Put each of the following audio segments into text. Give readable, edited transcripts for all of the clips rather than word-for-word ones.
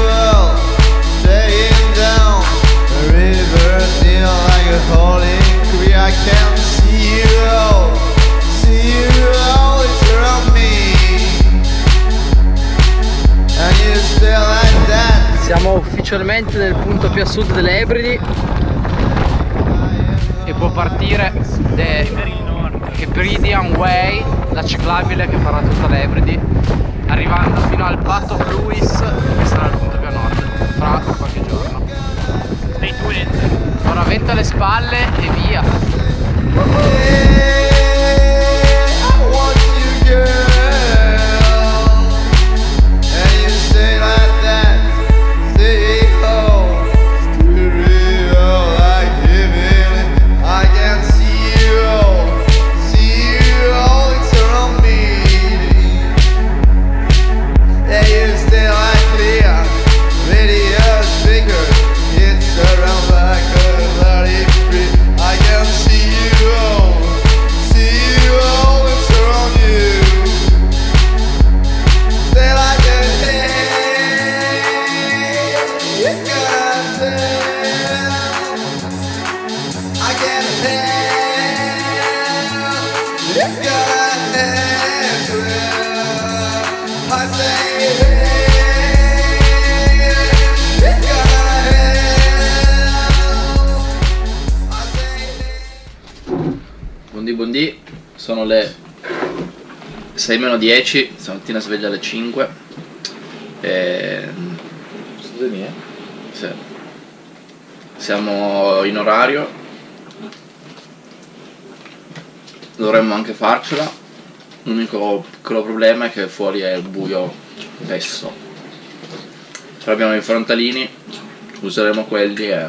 all staying down the river, feel like a holy tree. I can see you all, it's around me, and you stay like that. Siamo ufficialmente nel punto più a sud delle Ebridi e può partire The Hebridean Way, la ciclabile che farà tutta l'Ebridi, arrivando fino al Path of Lewis, che sarà il punto più a nord, fra qualche giorno. Stay tuned. Ora vento alle spalle e via. Buondì, sono le 6:10, stamattina sveglia alle 5 e... Sì. Siamo in orario, dovremmo anche farcela, l'unico piccolo problema è che fuori è buio adesso, però abbiamo i frontalini, useremo quelli e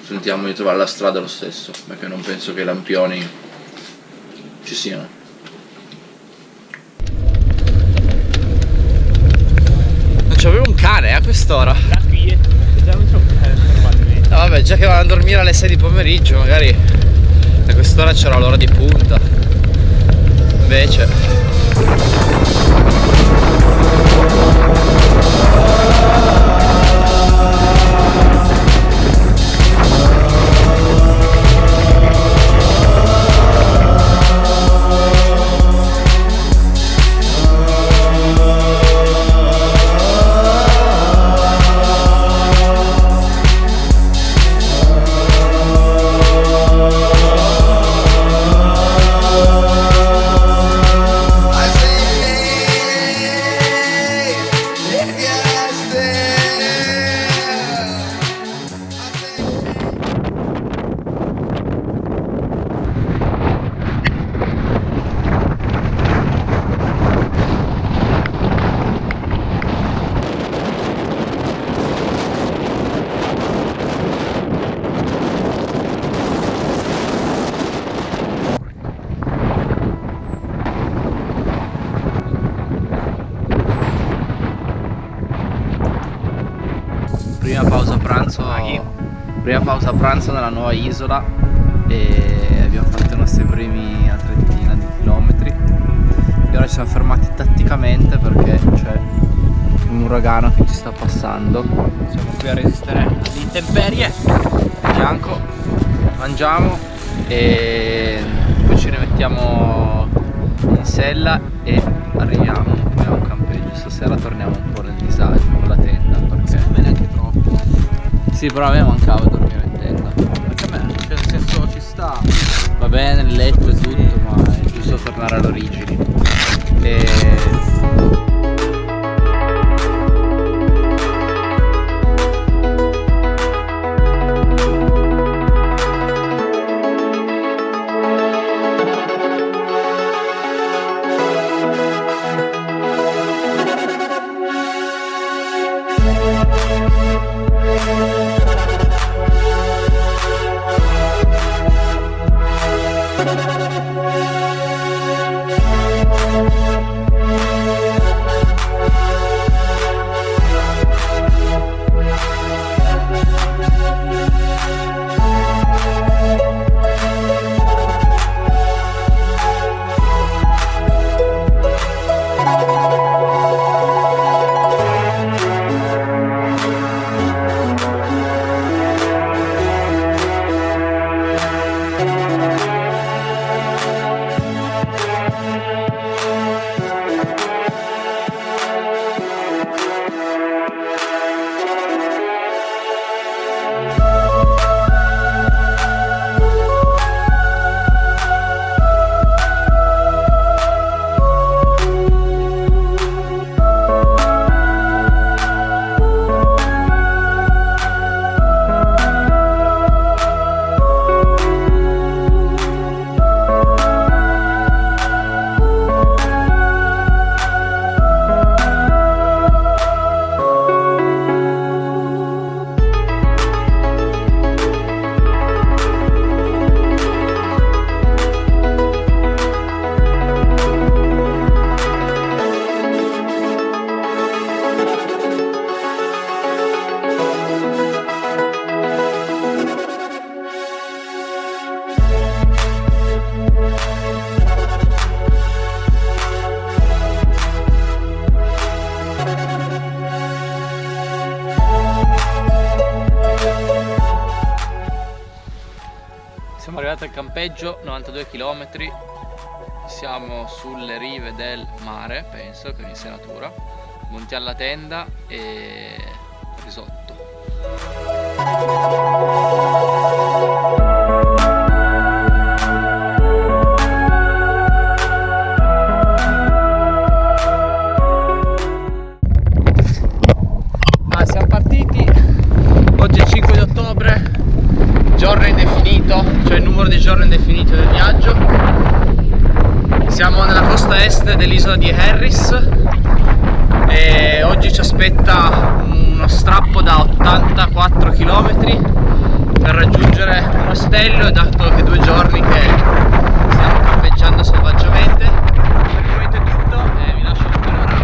sentiamo di trovare la strada lo stesso, perché non penso che i lampioni ci siano. Non c'avevo un cane a quest'ora. No vabbè, già che vanno a dormire alle 6 di pomeriggio, magari a quest'ora c'era l'ora di punta. Invece prima pausa pranzo nella nuova isola e abbiamo fatto i nostri primi una trentina di chilometri e ora ci siamo fermati tatticamente perché c'è un uragano che ci sta passando. Siamo qui a resistere alle intemperie, a fianco, mangiamo e poi ci rimettiamo in sella e arriviamo a un campeggio. Stasera torniamo un po' nel disagio con la tenda perché non è neanche troppo. Sì, però a me mancava dormire in tenda. Perché a me, cioè nel senso ci sta. Va bene il letto e tutto, ma è giusto tornare alle origini. arrivati al campeggio, 92 km, siamo sulle rive del mare, penso che in sia natura. Montiamo la tenda e risotto. Siamo partiti, oggi è 5 di ottobre, giorno indefinito, cioè il numero di giorni indefinito del viaggio. Siamo nella costa est dell'isola di Harris e oggi ci aspetta uno strappo da 84 km per raggiungere un ostello, e dato che 2 giorni che stiamo campeggiando selvaggiamente. Per il momento è tutto e vi lascio il panorama.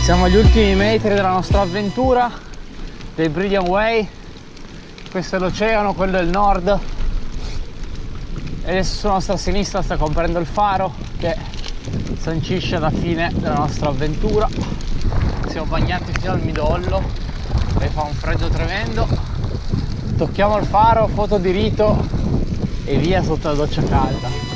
Siamo agli ultimi metri della nostra avventura dei Brilliant Way. Questo è l'oceano, quello è il nord, e adesso sulla nostra sinistra sta comparendo il faro che sancisce la fine della nostra avventura. Siamo bagnati fino al midollo e fa un freddo tremendo. Tocchiamo il faro, foto di rito e via sotto la doccia calda.